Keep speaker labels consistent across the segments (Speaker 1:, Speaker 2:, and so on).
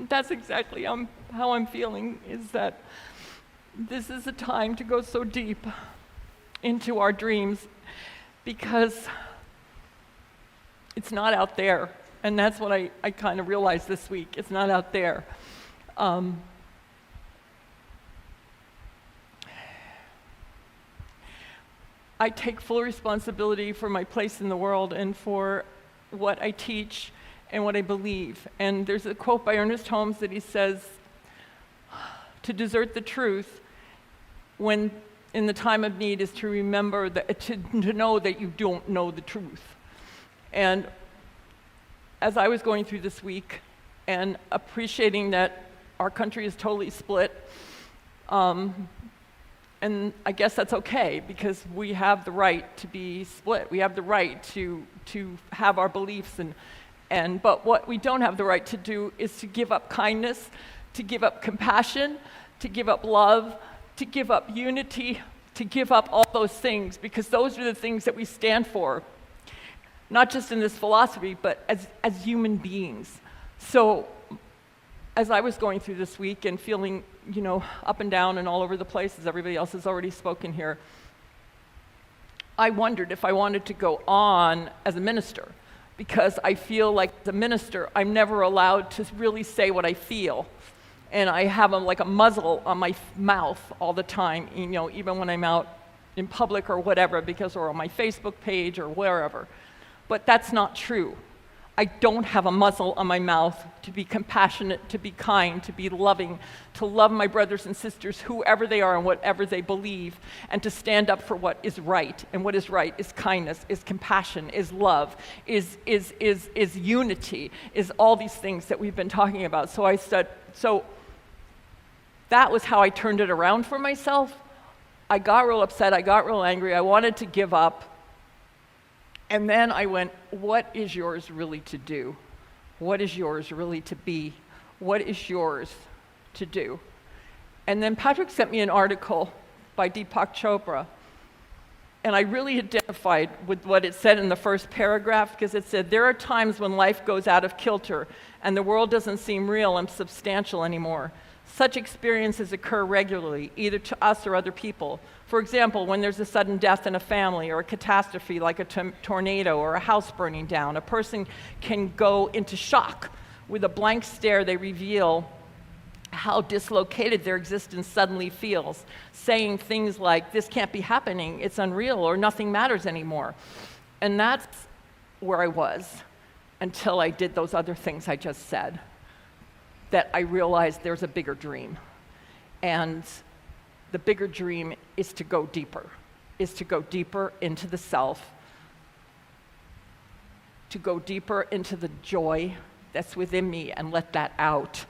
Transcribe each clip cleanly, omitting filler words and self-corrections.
Speaker 1: That's exactly how I'm feeling, is that this is a time to go so deep into our dreams, because it's not out there. And that's what I kind of realized this week. It's not out there. I take full responsibility for my place in the world and for what I teach and what I believe. And there's a quote by Ernest Holmes that he says, to desert the truth when in the time of need is to remember that, to know that you don't know the truth. And as I was going through this week and appreciating that our country is totally split, and I guess that's okay, because we have the right to be split. We have the right to have our beliefs, but what we don't have the right to do is to give up kindness, to give up compassion, to give up love, to give up unity, to give up all those things, because those are the things that we stand for, not just in this philosophy, but as human beings. So as I was going through this week and feeling, up and down and all over the place, as everybody else has already spoken here, I wondered if I wanted to go on as a minister, because I feel like as a minister, I'm never allowed to really say what I feel. And I have like a muzzle on my mouth all the time, even when I'm out in public or whatever, or on my Facebook page or wherever. But that's not true. I don't have a muzzle on my mouth to be compassionate, to be kind, to be loving, to love my brothers and sisters, whoever they are and whatever they believe, and to stand up for what is right. And what is right is kindness, is compassion, is love, is unity, is all these things that we've been talking about. So that was how I turned it around for myself. I got real upset, I got real angry, I wanted to give up. And then I went, what is yours really to do? What is yours really to be? What is yours to do? And then Patrick sent me an article by Deepak Chopra, and I really identified with what it said in the first paragraph, because it said, there are times when life goes out of kilter and the world doesn't seem real and substantial anymore. Such experiences occur regularly, either to us or other people. For example, when there's a sudden death in a family, or a catastrophe like a tornado or a house burning down, a person can go into shock. With a blank stare, they reveal how dislocated their existence suddenly feels, saying things like, this can't be happening, it's unreal, or nothing matters anymore. And that's where I was until I did those other things I just said, that I realized there's a bigger dream. And the bigger dream is to go deeper into the self, to go deeper into the joy that's within me and let that out,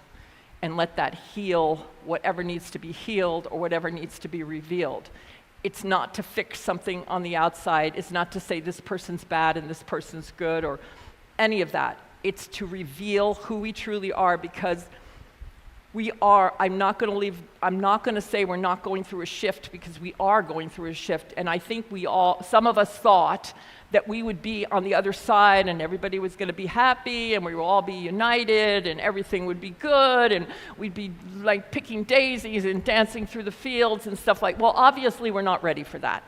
Speaker 1: and let that heal whatever needs to be healed or whatever needs to be revealed. It's not to fix something on the outside. It's not to say this person's bad and this person's good or any of that. It's to reveal who we truly are, because we are, I'm not going to say we're not going through a shift, because we are going through a shift. And I think some of us thought that we would be on the other side and everybody was going to be happy and we would all be united and everything would be good and we'd be like picking daisies and dancing through the fields and stuff like. Well, obviously we're not ready for that.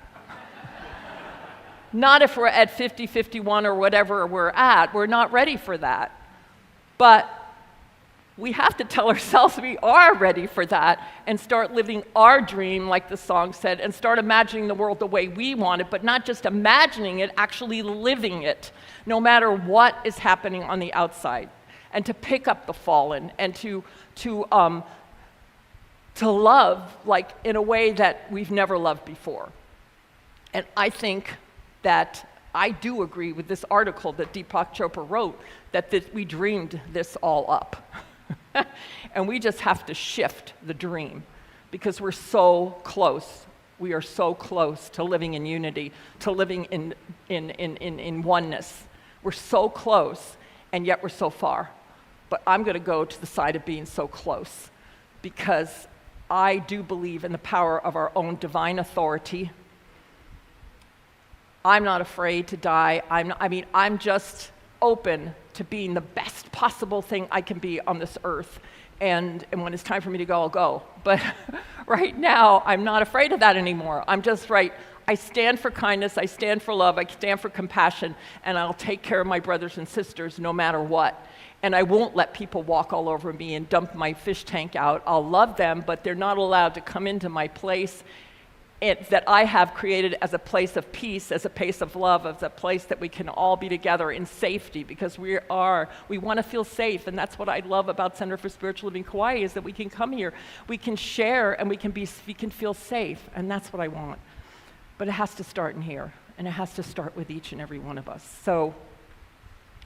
Speaker 1: Not if we're at 50, 51 or whatever we're at. We're not ready for that. But we have to tell ourselves we are ready for that and start living our dream, like the song said, and start imagining the world the way we want it, but not just imagining it, actually living it, no matter what is happening on the outside. And to pick up the fallen and to love like in a way that we've never loved before. And I think that I do agree with this article that Deepak Chopra wrote, that we dreamed this all up. And we just have to shift the dream, because we're so close. We are so close to living in unity, to living in oneness. We're so close, and yet we're so far. But I'm going to go to the side of being so close, because I do believe in the power of our own divine authority. I'm not afraid to die. I'm open to being the best possible thing I can be on this earth. And when it's time for me to go, I'll go. But right now, I'm not afraid of that anymore. I'm just I stand for kindness, I stand for love, I stand for compassion, and I'll take care of my brothers and sisters no matter what. And I won't let people walk all over me and dump my fish tank out. I'll love them, but they're not allowed to come into my place that I have created as a place of peace, as a place of love, as a place that we can all be together in safety, because we want to feel safe. And that's what I love about Center for Spiritual Living Kaua'i, is that we can come here, we can share, and we can feel safe. And that's what I want. But it has to start in here, and it has to start with each and every one of us. So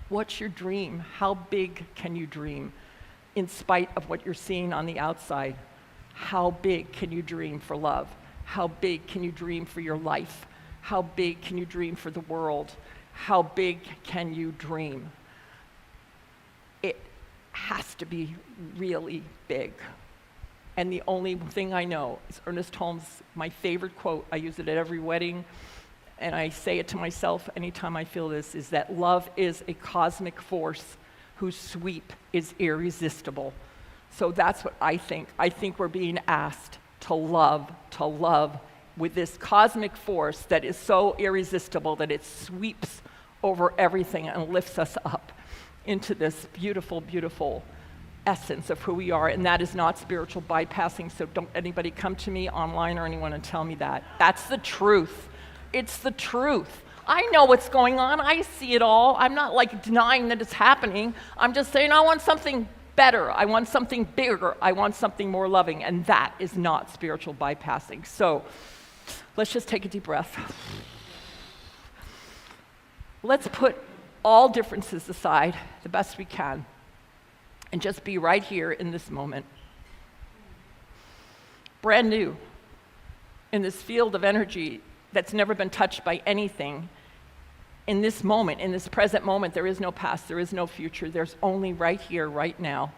Speaker 1: what's your dream? How big can you dream in spite of what you're seeing on the outside? How big can you dream for love? How big can you dream for your life? How big can you dream for the world? How big can you dream? It has to be really big. And the only thing I know is Ernest Holmes' my favorite quote. I use it at every wedding, and I say it to myself anytime I feel this, is that love is a cosmic force whose sweep is irresistible. So that's what I think. I think we're being asked to love with this cosmic force that is so irresistible that it sweeps over everything and lifts us up into this beautiful, beautiful essence of who we are. And that is not spiritual bypassing, so don't anybody come to me online or anyone and tell me that. That's the truth. It's the truth. I know what's going on. I see it all. I'm not denying that it's happening. I'm just saying I want something better. I want something bigger. I want something more loving. And that is not spiritual bypassing. So let's just take a deep breath. Let's put all differences aside the best we can and just be right here in this moment. Brand new in this field of energy that's never been touched by anything. In this moment, in this present moment, there is no past, there is no future, there's only right here, right now.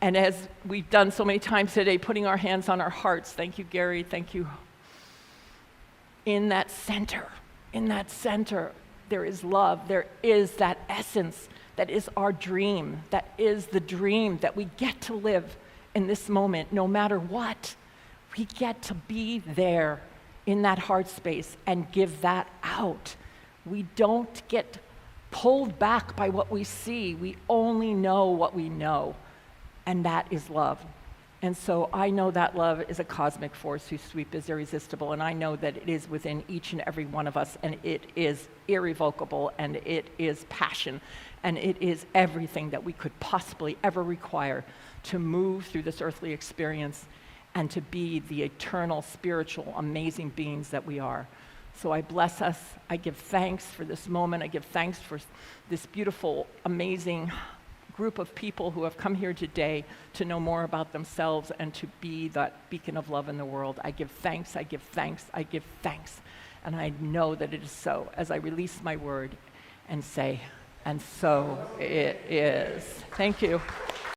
Speaker 1: And as we've done so many times today, putting our hands on our hearts, thank you, Gary, thank you. In that center, there is love, there is that essence, that is our dream, that is the dream that we get to live in this moment, no matter what. We get to be there in that heart space and give that out. We don't get pulled back by what we see. We only know what we know, and that is love. And so I know that love is a cosmic force whose sweep is irresistible, and I know that it is within each and every one of us, and it is irrevocable, and it is passion, and it is everything that we could possibly ever require to move through this earthly experience and to be the eternal, spiritual, amazing beings that we are. So I bless us. I give thanks for this moment. I give thanks for this beautiful, amazing group of people who have come here today to know more about themselves and to be that beacon of love in the world. I give thanks, I give thanks, I give thanks. And I know that it is so as I release my word and say, and so it is. Thank you.